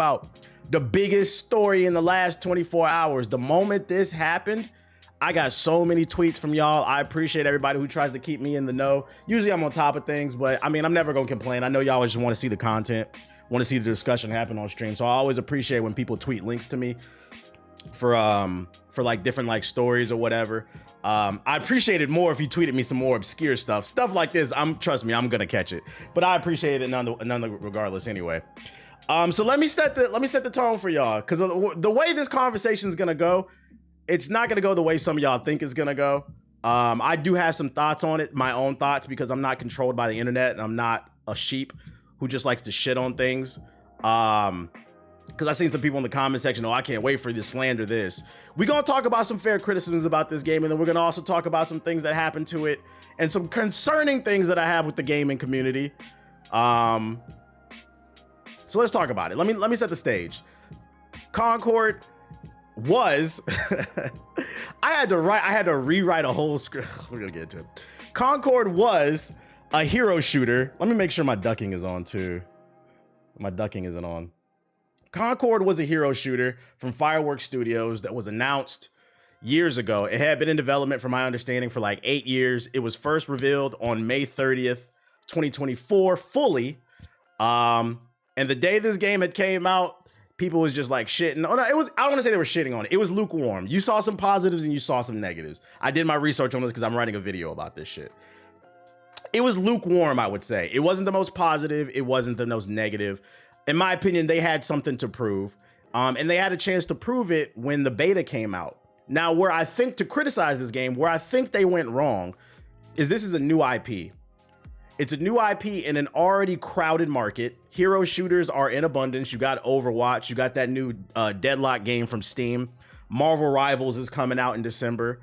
about the biggest story in the last 24 hours. The moment this happened, I got so many tweets from y'all. I appreciate everybody who tries to keep me in the know. Usually I'm on top of things, but I mean, I'm never gonna complain. I know y'all just want to see the content, want to see the discussion happen on stream. So I always appreciate when people tweet links to me for like different like stories or whatever. I appreciate it more if you tweeted me some more obscure stuff like this. Trust me, I'm gonna catch it, but I appreciate it none regardless anyway. So let me set the tone for y'all, because the way this conversation is gonna go, it's not gonna go the way some of y'all think it's gonna go. I do have some thoughts on it, my own thoughts, because I'm not controlled by the internet and I'm not a sheep who just likes to shit on things. Because I seen some people in the comment section, oh, I can't wait for you to slander this. We're gonna talk about some fair criticisms about this game, and then we're gonna also talk about some things that happened to it and some concerning things that I have with the gaming community. So let's talk about it. Let me set the stage. Concord was I had to rewrite a whole script. We're gonna get into it. Concord was a hero shooter. Let me make sure my ducking is on too. My ducking isn't on. Concord was a hero shooter from Fireworks Studios that was announced years ago. It had been in development, from my understanding, for like 8 years. It was first revealed on May 30th, 2024, fully. And the day this game had came out, people was just like shitting. Oh no, I don't want to say they were shitting on it. It was lukewarm. You saw some positives and you saw some negatives. I did my research on this because I'm writing a video about this shit. It was lukewarm, I would say. It wasn't the most positive. It wasn't the most negative. In my opinion, they had something to prove, and they had a chance to prove it when the beta came out. Now, where I think to criticize this game, where I think they went wrong, is this is a new IP. It's a new IP in an already crowded market. Hero shooters are in abundance. You got Overwatch. You got that new Deadlock game from Steam. Marvel Rivals is coming out in December,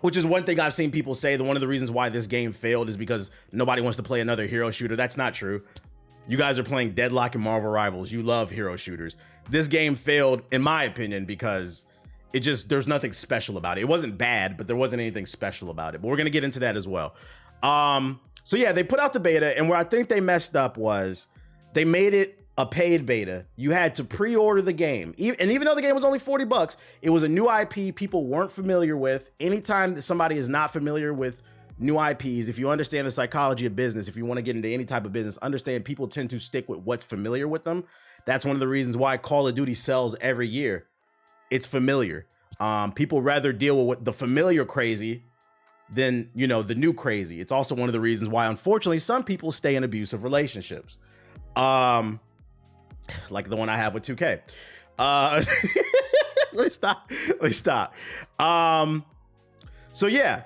which is one thing I've seen people say that one of the reasons why this game failed is because nobody wants to play another hero shooter. That's not true. You guys are playing Deadlock and Marvel Rivals. You love hero shooters. This game failed, in my opinion, because there's nothing special about it. It wasn't bad, but there wasn't anything special about it. But we're going to get into that as well. So yeah, they put out the beta, and where I think they messed up was they made it a paid beta. You had to pre-order the game. And even though the game was only $40, it was a new IP people weren't familiar with. Anytime that somebody is not familiar with new IPs, if you understand the psychology of business, if you want to get into any type of business, understand people tend to stick with what's familiar with them. That's one of the reasons why Call of Duty sells every year. It's familiar. People rather deal with the familiar crazy than, you know, the new crazy. It's also one of the reasons why, unfortunately, some people stay in abusive relationships. Like the one I have with 2K. Let me stop. So yeah,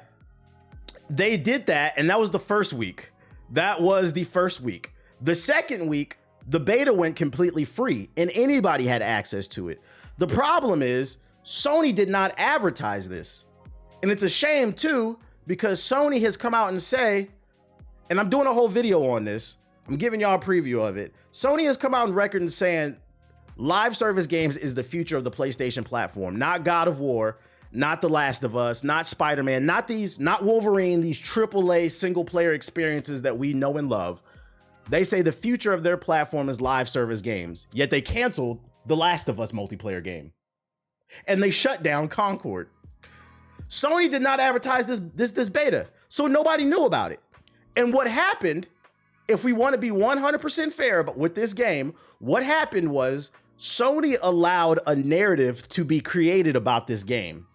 they did that, and that was the first week. The second week, the beta went completely free, and anybody had access to it. The problem is, Sony did not advertise this. And it's a shame too, because Sony has come out and say, and I'm doing a whole video on this, I'm giving y'all a preview of it. Sony has come out on record and saying live service games is the future of the PlayStation platform, not God of War, not The Last of Us, not Spider-Man, not Wolverine, these AAA single player experiences that we know and love. They say the future of their platform is live service games, yet they canceled The Last of Us multiplayer game. And they shut down Concord. Sony did not advertise this beta, so nobody knew about it. And what happened, if we want to be 100% fair with this game, what happened was Sony allowed a narrative to be created about this game.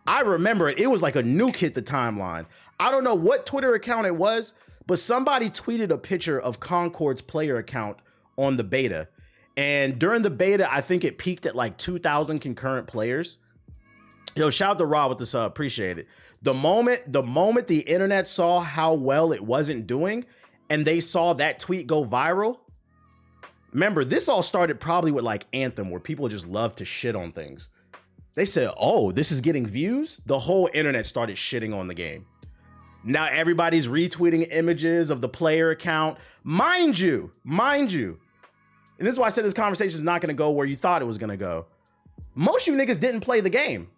I remember it. It was like a nuke hit the timeline. I don't know what Twitter account it was, but somebody tweeted a picture of Concord's player account on the beta. And during the beta, I think it peaked at like 2,000 concurrent players. Yo, shout out to Rob with the sub. Appreciate it. The moment the internet saw how well it wasn't doing and they saw that tweet go viral, remember, this all started probably with like Anthem, where people just love to shit on things. They said, oh, this is getting views. The whole internet started shitting on the game. Now everybody's retweeting images of the player account. Mind you, and this is why I said this conversation is not going to go where you thought it was going to go. Most of you niggas didn't play the game.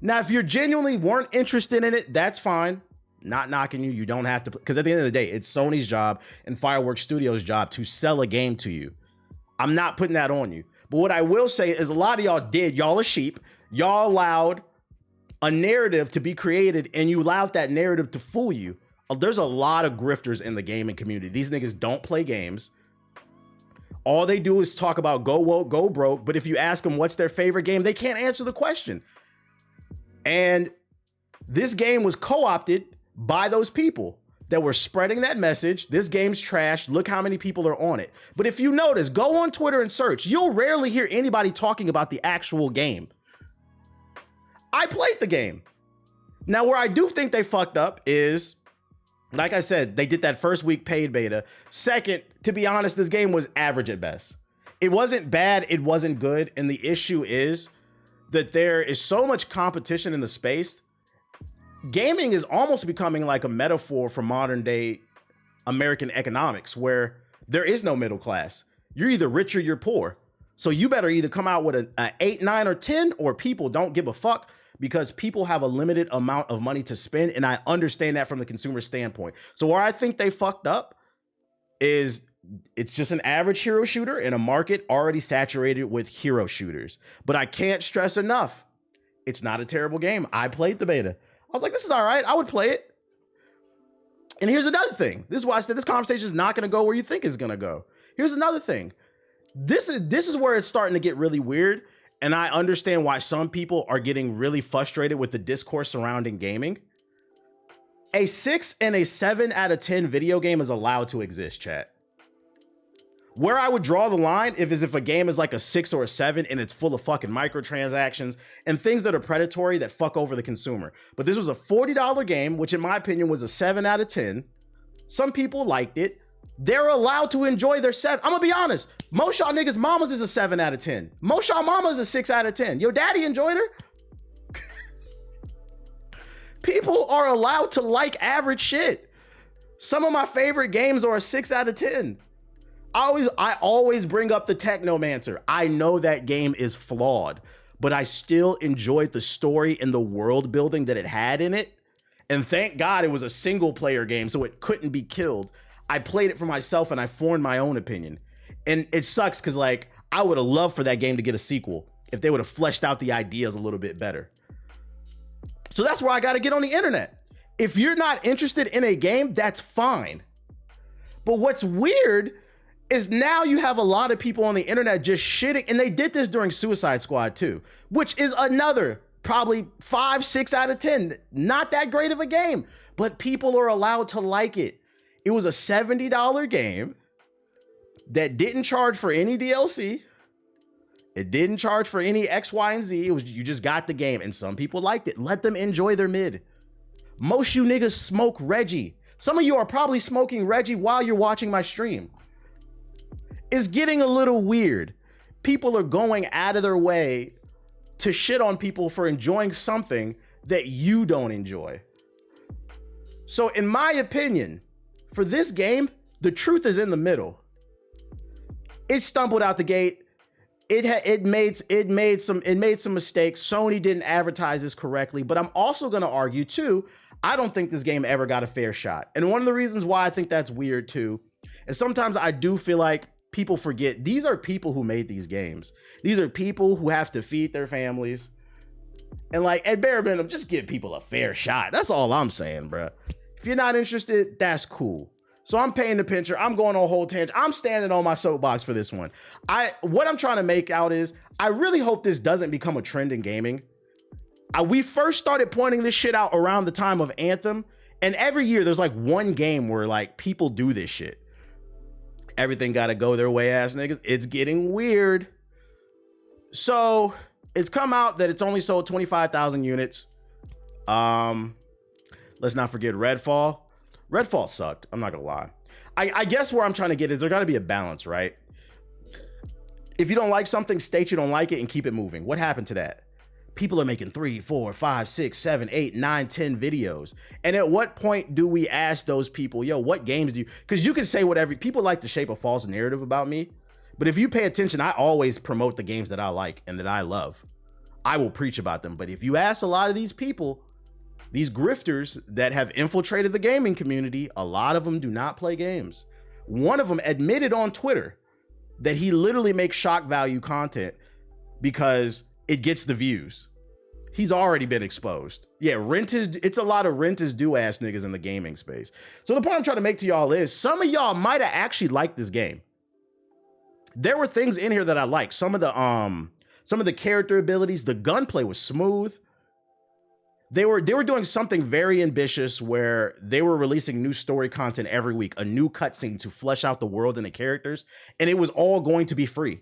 Now, if you genuinely weren't interested in it, that's fine. not knocking you. You don't have to, because at the end of the day, it's Sony's job and Fireworks Studios' job to sell a game to you. I'm not putting that on you. But what I will say is a lot of y'all are sheep. Y'all allowed a narrative to be created and you allowed that narrative to fool you. There's a lot of grifters in the gaming community. These niggas don't play games. All they do is talk about go woke, go broke. But if you ask them what's their favorite game, they can't answer the question. And this game was co-opted by those people that were spreading that message. This game's trash. Look how many people are on it. But if you notice, go on Twitter and search. You'll rarely hear anybody talking about the actual game. I played the game. Now, where I do think they fucked up is, like I said, they did that first week paid beta. Second, to be honest, this game was average at best. It wasn't bad. It wasn't good. And the issue is that there is so much competition in the space. Gaming is almost becoming like a metaphor for modern day American economics, where there is no middle class. You're either rich or you're poor. So you better either come out with an 8, 9, or 10, or people don't give a fuck, because people have a limited amount of money to spend. And I understand that from the consumer standpoint. So where I think they fucked up is it's just an average hero shooter in a market already saturated with hero shooters. But I can't stress enough, it's not a terrible game. I played the beta. I was like, this is all right. I would play it. And here's another thing. This is why I said this conversation is not going to go where you think it's going to go. Here's another thing. This is where it's starting to get really weird. And I understand why some people are getting really frustrated with the discourse surrounding gaming. A 6 and a 7 out of 10 video game is allowed to exist, chat. Where I would draw the line if a game is like a 6 or a 7 and it's full of fucking microtransactions and things that are predatory that fuck over the consumer. But this was a $40 game, which in my opinion was a 7 out of 10. Some people liked it. They're allowed to enjoy their 7. I'm gonna be honest. Most y'all niggas mamas is a 7 out of 10. Most y'all mamas is a 6 out of 10. Your daddy enjoyed her. People are allowed to like average shit. Some of my favorite games are a 6 out of 10. I always bring up the Technomancer. I know that game is flawed, but I still enjoyed the story and the world building that it had in it. And thank God it was a single player game, so it couldn't be killed. I played it for myself and I formed my own opinion. And it sucks because, like, I would have loved for that game to get a sequel if they would have fleshed out the ideas a little bit better. So that's where I got to get on the internet. If you're not interested in a game, that's fine. But what's weird is now you have a lot of people on the internet just shitting, and they did this during Suicide Squad too, which is another probably 5, 6 out of 10. Not that great of a game, but people are allowed to like it. It was a $70 game that didn't charge for any DLC. It didn't charge for any X, Y, and Z. It was, you just got the game, and some people liked it. Let them enjoy their mid. Most you niggas smoke Reggie. Some of you are probably smoking Reggie while you're watching my stream. It's getting a little weird. People are going out of their way to shit on people for enjoying something that you don't enjoy. So in my opinion, for this game, the truth is in the middle. It stumbled out the gate. It made some mistakes. Sony didn't advertise this correctly, but I'm also going to argue too, I don't think this game ever got a fair shot. And one of the reasons why I think that's weird too is sometimes I do feel like people forget these are people who made these games. These are people who have to feed their families. And like, at bare minimum, just give people a fair shot. That's all I'm saying, bro. If you're not interested, that's cool. So I'm paying the pincher. I'm going on a whole tangent. I'm standing on my soapbox for this one. What I'm trying to make out is I really hope this doesn't become a trend in gaming. We first started pointing this shit out around the time of Anthem. And every year there's like one game where like people do this shit. Everything got to go their way, ass niggas. It's getting weird. So it's come out that it's only sold 25,000 units. Let's not forget Redfall. Redfall sucked. I'm not gonna lie. I guess where I'm trying to get is there got to be a balance, right? If you don't like something, state you don't like it and keep it moving. What happened to that? People are making 3, 4, 5, 6, 7, 8, 9, 10 videos. And at what point do we ask those people, yo, what games do you, because you can say whatever, people like to shape a false narrative about me. But if you pay attention, I always promote the games that I like and that I love. I will preach about them. But if you ask a lot of these people, These grifters that have infiltrated the gaming community, a lot of them do not play games. One of them admitted on Twitter that he literally makes shock value content because it gets the views. He's already been exposed. Yeah, it's a lot of rent is due ass niggas in the gaming space. So the point I'm trying to make to y'all is some of y'all might have actually liked this game. There were things in here that I liked. Some of the character abilities, the gunplay was smooth. They were doing something very ambitious where they were releasing new story content every week, a new cutscene to flesh out the world and the characters, and it was all going to be free.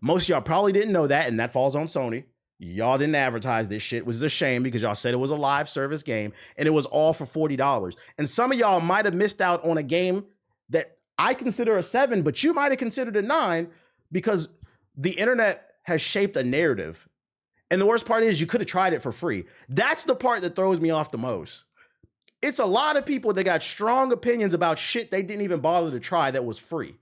Most of y'all probably didn't know that, and that falls on Sony. Y'all didn't advertise this shit, which is a shame because y'all said it was a live service game and it was all for $40. And some of y'all might have missed out on a game that I consider a 7, but you might have considered a 9 because the internet has shaped a narrative. And the worst part is you could have tried it for free. That's the part that throws me off the most. It's a lot of people that got strong opinions about shit they didn't even bother to try that was free.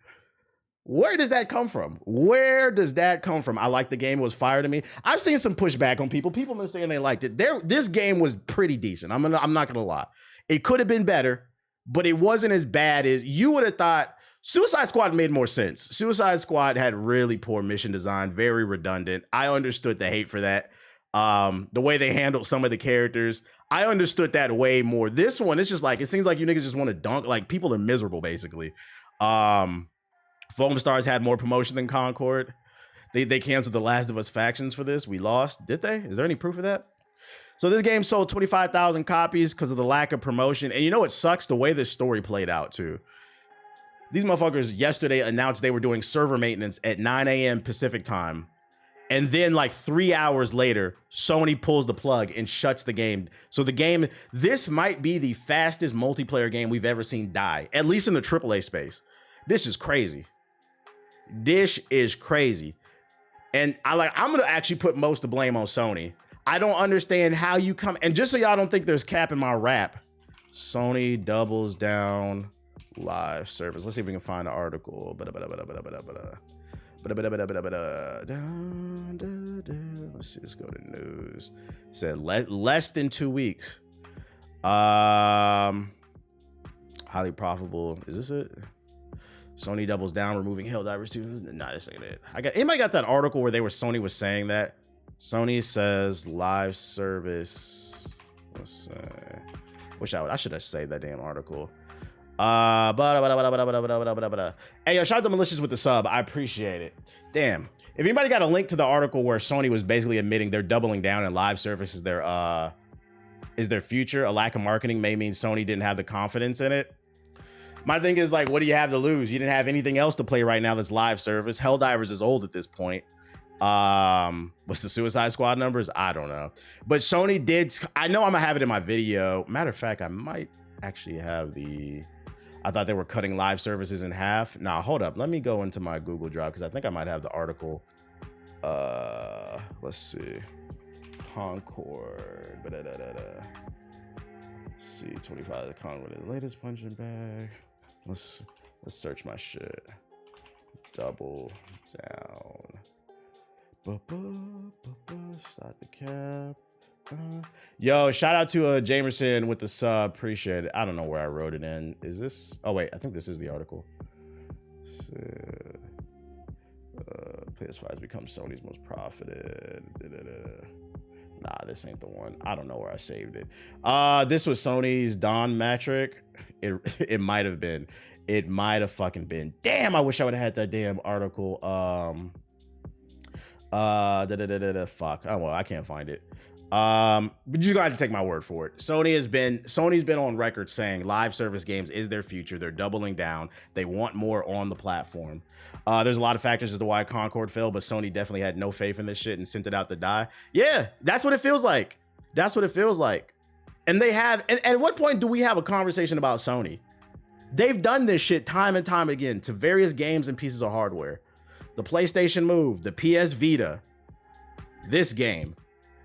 Where does that come from? Where does that come from? I like the game. It was fire to me. I've seen some pushback on people. People have been saying they liked it. This game was pretty decent. I'm not gonna lie. It could have been better, but it wasn't as bad as you would have thought. Suicide Squad made more sense. Suicide Squad had really poor mission design, very redundant. I understood the hate for that. The way they handled some of the characters, I understood that way more. This one, it's just like, it seems like you niggas just want to dunk. Like, people are miserable, basically. Foam Stars had more promotion than Concord. They canceled the Last of Us factions for this. We lost. Did they? Is there any proof of that? So this game sold 25,000 copies because of the lack of promotion. And you know what sucks? The way this story played out, too. These motherfuckers yesterday announced they were doing server maintenance at 9 a.m. Pacific time. And then like 3 hours later, Sony pulls the plug and shuts the game. So the game, this might be the fastest multiplayer game we've ever seen die, at least in the AAA space. This is crazy. This is crazy. And I'm going to actually put most of the blame on Sony. I don't understand how you come, and just so y'all don't think there's cap in my rap, Sony doubles down live service. Let's see if we can find an article. Let's see, let's go to news. It said less than 2 weeks. Highly profitable. Is this it? Sony doubles down, removing Helldivers 2. Nah, this ain't it. Anybody got that article where Sony was saying that? Sony says live service. Let's say. I should have saved that damn article. Hey, yo, shout out to Malicious with the sub. I appreciate it. Damn. If anybody got a link to the article where Sony was basically admitting they're doubling down and live service is their future, a lack of marketing may mean Sony didn't have the confidence in it. My thing is, like, what do you have to lose? You didn't have anything else to play right now that's live service. Helldivers is old at this point. What's the Suicide Squad numbers? I don't know. But Sony did. I know I'm gonna have it in my video. Matter of fact, I might actually have I thought they were cutting live services in half. Nah, hold up. Let me go into my Google Drive because I think I might have the article. Let's see. Concord. See, 25 the Concord, the latest punching bag. Let's search my shit. Double down. Start the cap. Yo, shout out to Jamerson with the sub. Appreciate it. I don't know where I wrote it in. Is this? Oh wait, I think this is the article. PS5 has become Sony's most profited. Nah, this ain't the one. I don't know where I saved it. This was Sony's Don metric. It might have been. It might have fucking been. Damn, I wish I would have had that damn article. Fuck. Oh well, I can't find it. But you gotta have to take my word for it. Sony's been on record saying live service games is their future. They're doubling down. They want more on the platform. There's a lot of factors as to why Concord failed, but Sony definitely had no faith in this shit and sent it out to die. Yeah, that's what it feels like. That's what it feels like. And they have, and at what point do we have a conversation about Sony? They've done this shit time and time again to various games and pieces of hardware. The PlayStation Move, the PS Vita, this game.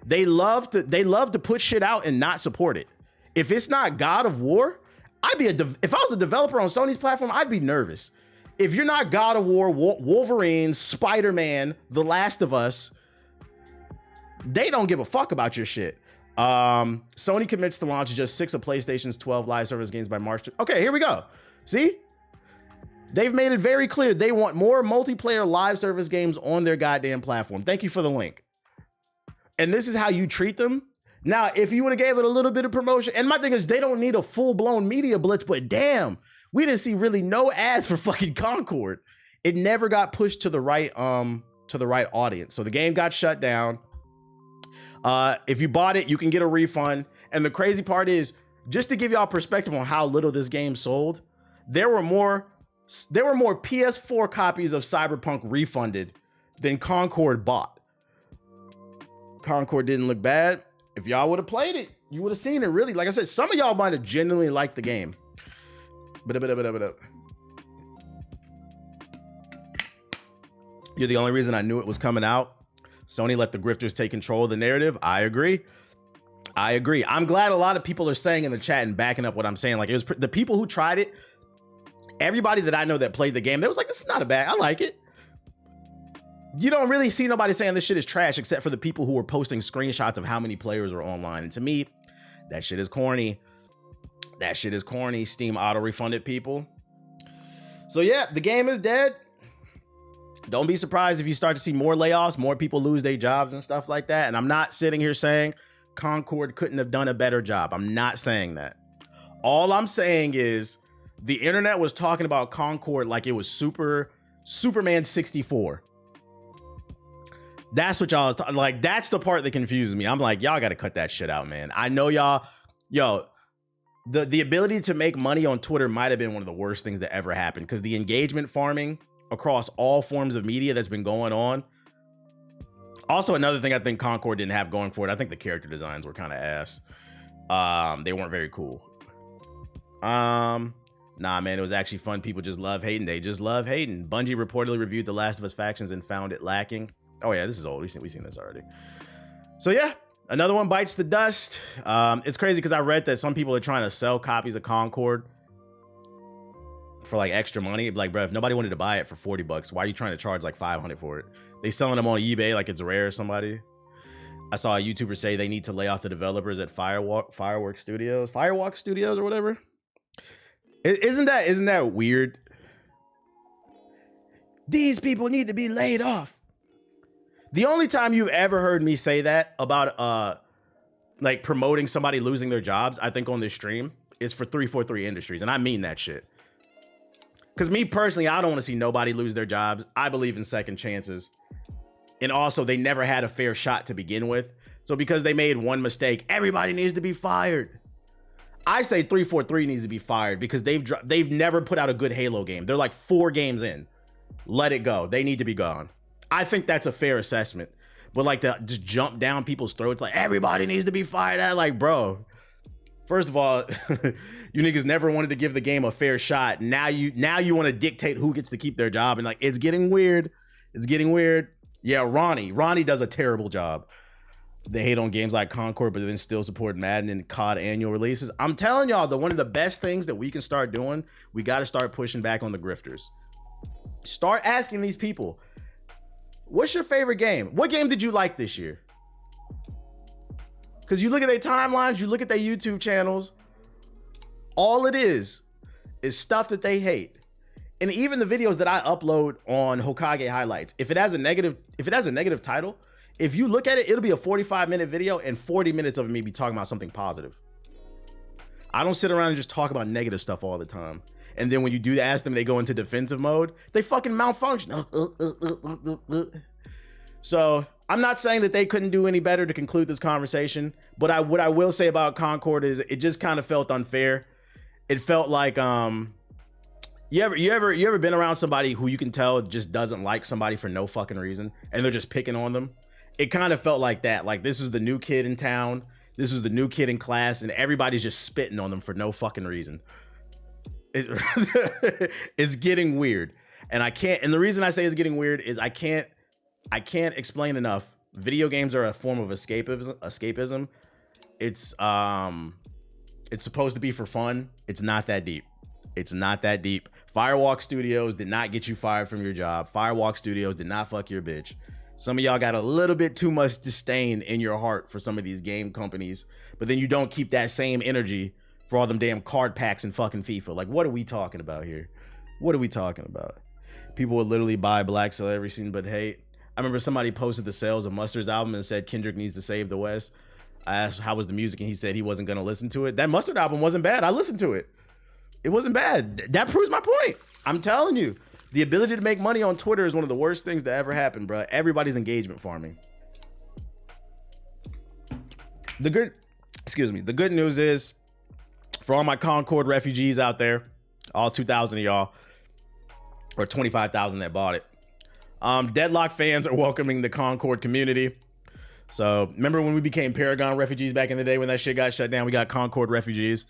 They love to put shit out and not support it. If it's not God of War, if I was a developer on Sony's platform, I'd be nervous. If you're not God of War, Wolverine, Spider-Man, The Last of Us, they don't give a fuck about your shit. Sony commits to launch just 6 of PlayStation's 12 live service games by March. Okay, here we go. See? They've made it very clear they want more multiplayer live service games on their goddamn platform. Thank you for the link. And this is how you treat them? Now, if you would have gave it a little bit of promotion, and my thing is they don't need a full-blown media blitz, but damn, we didn't see really no ads for fucking Concord. It never got pushed to the right audience. So the game got shut down. If you bought it, you can get a refund. And the crazy part is, just to give y'all perspective on how little this game sold, there were more PS4 copies of Cyberpunk refunded than Concord bought. Concord didn't look bad. If y'all would have played it, you would have seen it. Really, like I said, some of y'all might have genuinely liked the game. You're the only reason I knew it was coming out. Sony let the grifters take control of the narrative. I agree. I'm glad a lot of people are saying in the chat and backing up what I'm saying. Like, it was the people who tried it. Everybody that I know that played the game, they was like, this is not a bad. I like it. You don't really see nobody saying this shit is trash except for the people who were posting screenshots of how many players are online. And to me, that shit is corny. That shit is corny. Steam auto-refunded people. So yeah, the game is dead. Don't be surprised if you start to see more layoffs, more people lose their jobs and stuff like that. And I'm not sitting here saying Concord couldn't have done a better job. I'm not saying that. All I'm saying is the internet was talking about Concord like it was Superman 64. That's what y'all was like. That's the part that confuses me. I'm like, y'all got to cut that shit out, man. I know y'all, the ability to make money on Twitter might have been one of the worst things that ever happened, because the engagement farming across all forms of media that's been going on. Also, another thing I think Concord didn't have going for it, I think the character designs were kind of ass. They weren't very cool. Nah, man, it was actually fun. People just love hating. They just love hating. Bungie reportedly reviewed The Last of Us factions and found it lacking. Oh yeah, this is old. We've seen this already. So yeah, another one bites the dust. It's crazy because I read that some people are trying to sell copies of Concord for like extra money. Like, bro, if nobody wanted to buy it for $40, why are you trying to charge like $500 for it? They selling them on eBay like it's rare or somebody. I saw a YouTuber say they need to lay off the developers at Firewalk Studios or whatever. Isn't that weird? These people need to be laid off. The only time you've ever heard me say that about like promoting somebody losing their jobs, I think on this stream, is for 343 Industries, and I mean that shit. Because me personally, I don't want to see nobody lose their jobs. I believe in second chances. And also, they never had a fair shot to begin with. So because they made one mistake, everybody needs to be fired. I say 343 needs to be fired because they've never put out a good Halo game. They're like 4 games in. Let it go. They need to be gone. I think that's a fair assessment. But like to just jump down people's throats like everybody needs to be fired at, like, bro. First of all, you niggas never wanted to give the game a fair shot. Now you want to dictate who gets to keep their job, and like it's getting weird. It's getting weird. Yeah, Ronnie does a terrible job. They hate on games like Concord, but then still support Madden and COD annual releases. I'm telling y'all that one of the best things that we can start doing, we got to start pushing back on the grifters. Start asking these people, what's your favorite game? What game did you like this year? Because you look at their timelines, you look at their YouTube channels, all it is stuff that they hate. And even the videos that I upload on Hokage highlights, if it has a negative title, if you look at it, it'll be a 45-minute video and 40 minutes of me be talking about something positive. I don't sit around and just talk about negative stuff all the time. And then when you do ask them, they go into defensive mode, they fucking malfunction. So I'm not saying that they couldn't do any better to conclude this conversation, but what I will say about Concord is it just kind of felt unfair. It felt like you ever been around somebody who you can tell just doesn't like somebody for no fucking reason and they're just picking on them? It kind of felt like that. Like this was the new kid in town, this was the new kid in class, and everybody's just spitting on them for no fucking reason. It's getting weird, and the reason I say it's getting weird is I can't explain enough. Video games are a form of escapism. It's supposed to be for fun. It's not that deep. It's not that deep. Firewalk Studios did not get you fired from your job. Firewalk Studios did not fuck your bitch. Some of y'all got a little bit too much disdain in your heart for some of these game companies, but then you don't keep that same energy for all them damn card packs and fucking FIFA. Like, what are we talking about here? What are we talking about? People would literally buy Black Celebrity but hate. I remember somebody posted the sales of Mustard's album and said Kendrick needs to save the West. I asked how was the music and he said he wasn't going to listen to it. That Mustard album wasn't bad. I listened to it. It wasn't bad. That proves my point. I'm telling you. The ability to make money on Twitter is one of the worst things that ever happened, bro. Everybody's engagement farming. The good news is, for all my Concord refugees out there, all 2,000 of y'all, or 25,000 that bought it, Deadlock fans are welcoming the Concord community. So remember when we became Paragon refugees back in the day when that shit got shut down? We got Concord refugees.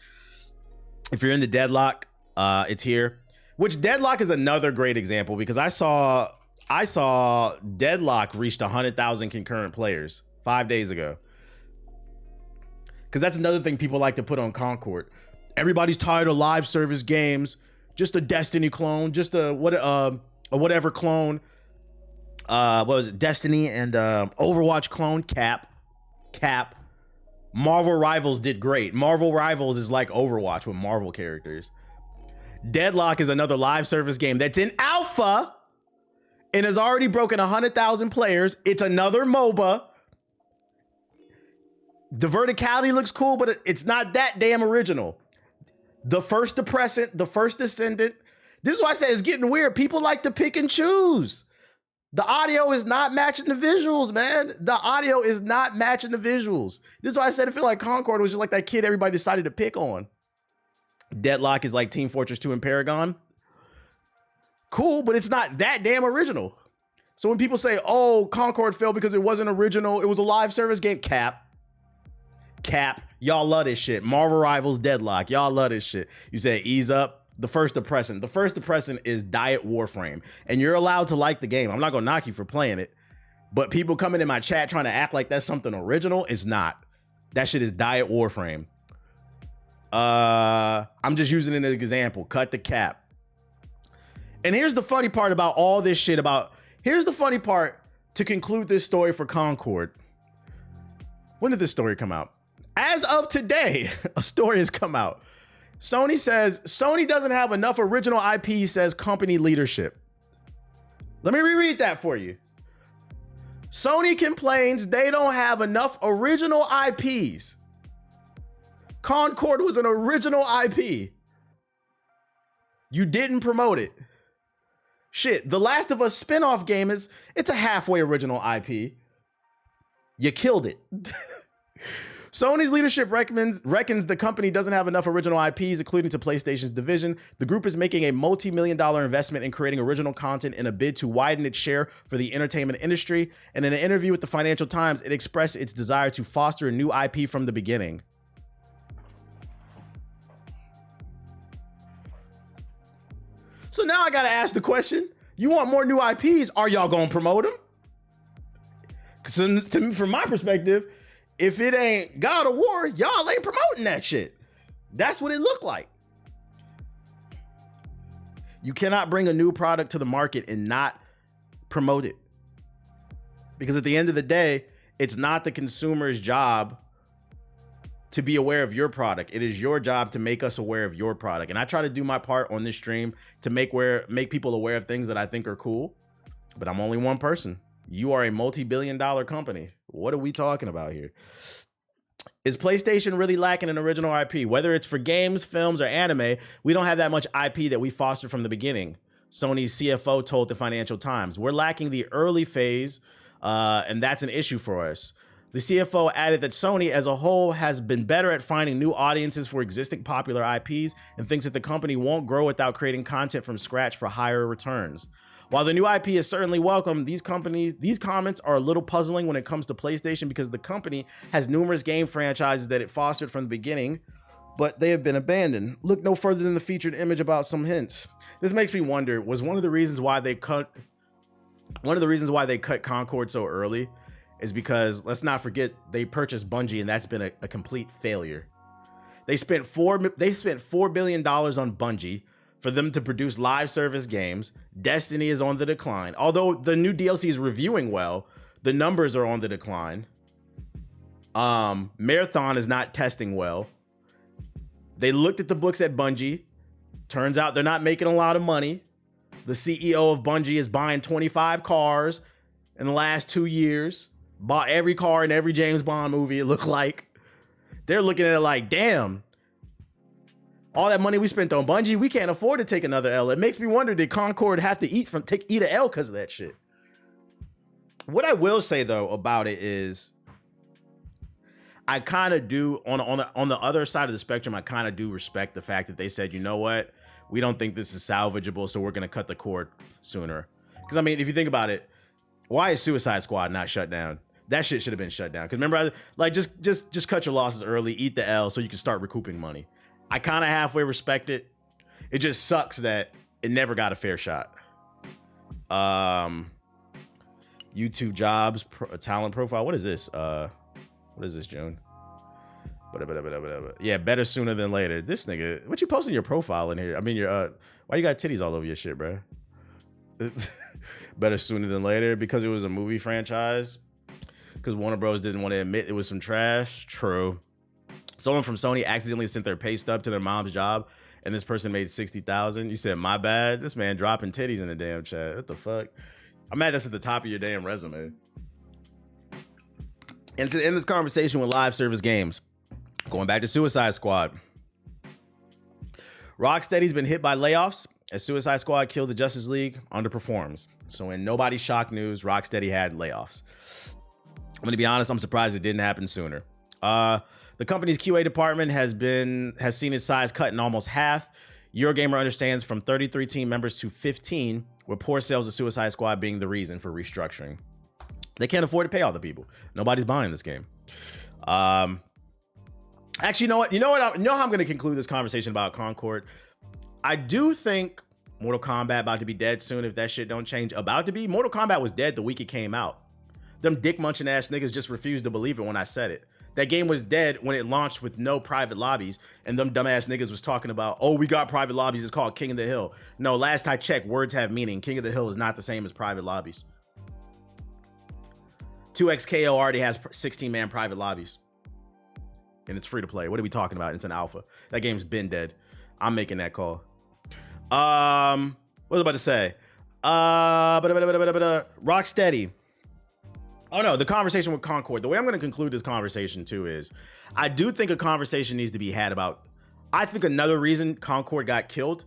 If you're into Deadlock, it's here. Which Deadlock is another great example because I saw Deadlock reached 100,000 concurrent players 5 days ago. Because that's another thing people like to put on Concord. Everybody's tired of live service games. Just a Destiny clone, just a whatever clone. What was it? Destiny and Overwatch clone. Cap. Marvel Rivals did great. Marvel Rivals is like Overwatch with Marvel characters. Deadlock is another live service game that's in alpha and has already broken 100,000 players. It's another MOBA. The verticality looks cool, but it's not that damn original. The first Depressant, the first Descendant. This is why I say it's getting weird. People like to pick and choose. The audio is not matching the visuals, man. The audio is not matching the visuals. This is why I said I feel like Concord was just like that kid everybody decided to pick on. Deadlock is like Team Fortress 2 and Paragon. Cool, but it's not that damn original. So when people say, oh, Concord failed because it wasn't original, it was a live service game, cap. Y'all love this shit. Marvel Rivals, Deadlock. Y'all love this shit. You say ease up. The first Depressant. The first Depressant is Diet Warframe. And you're allowed to like the game. I'm not going to knock you for playing it. But people coming in my chat trying to act like that's something original, it's not. That shit is Diet Warframe. I'm just using it as an example. Cut the cap. And here's the funny part about all this shit here's the funny part to conclude this story for Concord. When did this story come out? As of today, a story has come out. Sony says Sony doesn't have enough original IP, says company leadership. Let me reread that for you. Sony complains they don't have enough original IPs. Concord was an original IP. You didn't promote it. Shit, The Last of Us spinoff game it's a halfway original IP. You killed it. Sony's leadership reckons the company doesn't have enough original IPs, including to PlayStation's division. The group is making a multi-million-dollar investment in creating original content in a bid to widen its share for the entertainment industry. And in an interview with the Financial Times, it expressed its desire to foster a new IP from the beginning. So now I gotta ask the question, you want more new IPs, are y'all gonna promote them? Because from my perspective, if it ain't God of War, y'all ain't promoting that shit. That's what it looked like. You cannot bring a new product to the market and not promote it. Because at the end of the day, it's not the consumer's job to be aware of your product. It is your job to make us aware of your product. And I try to do my part on this stream to make people aware of things that I think are cool, but I'm only one person. You are a multi-billion-dollar company. What are we talking about here? Is PlayStation really lacking an original IP? Whether it's for games, films, or anime, we don't have that much IP that we fostered from the beginning. Sony's CFO told the Financial Times. We're lacking the early phase, and that's an issue for us. The CFO added that Sony as a whole has been better at finding new audiences for existing popular IPs and thinks that the company won't grow without creating content from scratch for higher returns. While the new IP is certainly welcome, these comments are a little puzzling when it comes to PlayStation because the company has numerous game franchises that it fostered from the beginning, but they have been abandoned. Look no further than the featured image about some hints. This makes me wonder, was one of the reasons why they cut Concord so early is because, let's not forget, they purchased Bungie and that's been a complete failure. They spent $4 billion on Bungie, for them to produce live service games. Destiny is on the decline. Although the new DLC is reviewing well, the numbers are on the decline. Marathon is not testing well. They looked at the books at Bungie. Turns out they're not making a lot of money. The CEO of Bungie is buying 25 cars in the last 2 years. Bought every car in every James Bond movie, it looked like. They're looking at it like, damn, all that money we spent on Bungie, we can't afford to take another L. It makes me wonder, did Concord have to eat an L because of that shit? What I will say though about it is, I kind of do on the other side of the spectrum. I kind of do respect the fact that they said, you know what, we don't think this is salvageable, so we're gonna cut the cord sooner. Because I mean, if you think about it, why is Suicide Squad not shut down? That shit should have been shut down. Because remember, like just cut your losses early, eat the L, so you can start recouping money. I kind of halfway respect it. It just sucks that it never got a fair shot. YouTube jobs, talent profile. What is this? What is this, June? Yeah, better sooner than later. This nigga, what you posting your profile in here? I mean, why you got titties all over your shit, bro? Better sooner than later because it was a movie franchise. Because Warner Bros. Didn't want to admit it was some trash. True. Someone from Sony accidentally sent their pay stub to their mom's job, and this person made $60,000. You said, my bad. This man dropping titties in the damn chat. What the fuck? I'm mad that's at the top of your damn resume. And to end this conversation with live service games, going back to Suicide Squad. Rocksteady's been hit by layoffs as Suicide Squad Killed the Justice League underperforms. So in nobody's shock news, Rocksteady had layoffs. I'm going to be honest, I'm surprised it didn't happen sooner. The company's QA department has seen its size cut in almost half. Eurogamer understands from 33 team members to 15, with poor sales of Suicide Squad being the reason for restructuring. They can't afford to pay all the people. Nobody's buying this game. Actually, you know what? You know how I'm going to conclude this conversation about Concord? I do think Mortal Kombat about to be dead soon if that shit don't change. About to be? Mortal Kombat was dead the week it came out. Them dick munching ass niggas just refused to believe it when I said it. That game was dead when it launched with no private lobbies, and them dumbass niggas was talking about, oh, we got private lobbies, it's called King of the Hill. No, last I checked, words have meaning. King of the Hill is not the same as private lobbies. 2XKO already has 16-man private lobbies. And it's free to play. What are we talking about? It's an alpha. That game's been dead. I'm making that call. What was I about to say? Rocksteady. Oh no, the conversation with Concord. The way I'm going to conclude this conversation too is, I do think a conversation needs to be had about, I think another reason Concord got killed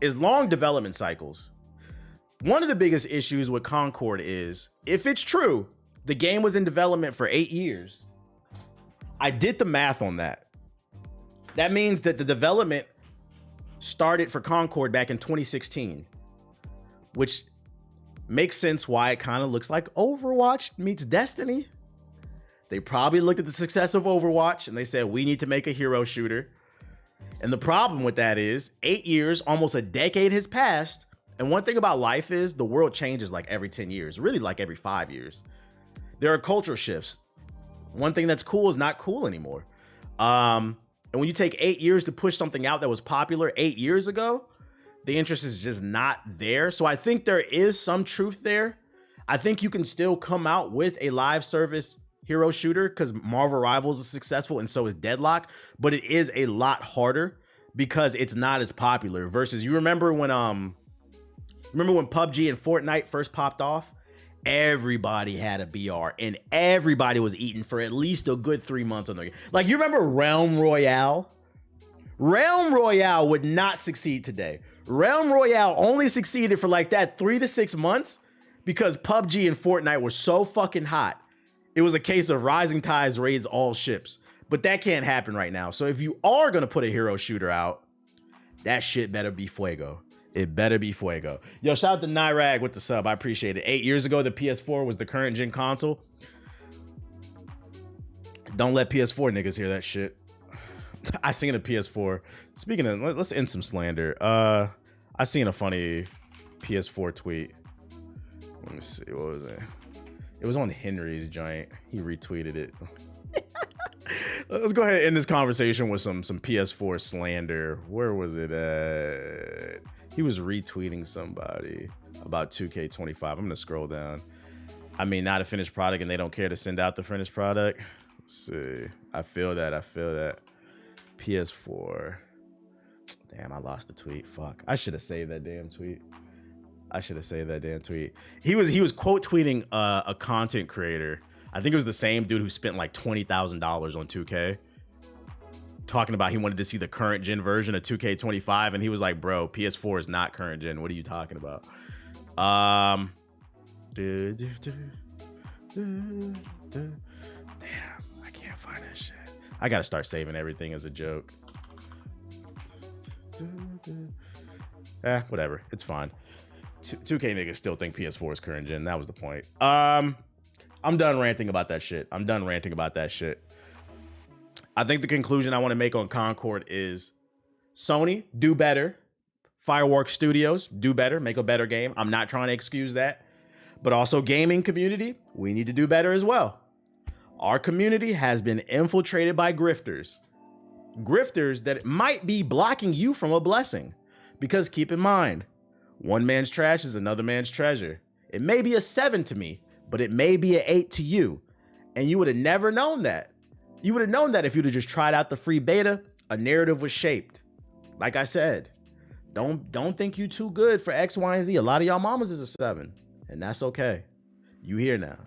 is long development cycles. One of the biggest issues with Concord is, if it's true, the game was in development for 8 years. I did the math on that. That means that the development started for Concord back in 2016, which makes sense why it kind of looks like Overwatch meets Destiny. They probably looked at the success of Overwatch and they said, we need to make a hero shooter. And the problem with that is 8 years, almost a decade has passed. And one thing about life is the world changes like every 10 years, really like every 5 years. There are cultural shifts. One thing that's cool is not cool anymore. And when you take 8 years to push something out that was popular 8 years ago, the interest is just not there. So I think there is some truth there. I think you can still come out with a live service hero shooter because Marvel Rivals is successful and so is Deadlock, but it is a lot harder because it's not as popular versus, you remember when PUBG and Fortnite first popped off? Everybody had a BR and everybody was eating for at least a good 3 months on the game. Like, you remember Realm Royale? Realm Royale would not succeed today. Realm Royale only succeeded for like that 3 to 6 months because PUBG and Fortnite were so fucking hot. It was a case of rising tides raids all ships, but that can't happen right now. So if you are going to put a hero shooter out, that shit better be fuego. It better be fuego. Yo, shout out to Nirag with the sub. I appreciate it. 8 years ago, the PS4 was the current gen console. Don't let PS4 niggas hear that shit. I seen a PS4. Speaking of, let's end some slander. I seen a funny PS4 tweet. Let me see, what was it? It was on Henry's joint. He retweeted it. Let's go ahead and end this conversation with some PS4 slander. Where was it at? He was retweeting somebody about 2K25. I'm gonna scroll down. I mean, not a finished product, and they don't care to send out the finished product. Let's see. I feel that. PS4. Damn, I lost the tweet. Fuck. I should have saved that damn tweet. He was quote tweeting a content creator. I think it was the same dude who spent like $20,000 on 2K. Talking about he wanted to see the current gen version of 2K25, and he was like, bro, PS4 is not current gen. What are you talking about? Damn, I can't find that shit. I gotta start saving everything as a joke. Whatever. It's fine. 2K niggas still think PS4 is current gen. That was the point. I'm done ranting about that shit. I think the conclusion I want to make on Concord is Sony, do better. Fireworks Studios, do better. Make a better game. I'm not trying to excuse that. But also gaming community, we need to do better as well. Our community has been infiltrated by grifters. Grifters that might be blocking you from a blessing. Because keep in mind, one man's trash is another man's treasure. It may be a 7 to me, but it may be an 8 to you. And you would have never known that. You would have known that if you'd have just tried out the free beta, a narrative was shaped. Like I said, don't think you too good for X, Y, and Z. A lot of y'all mamas is a 7, and that's okay. You here now.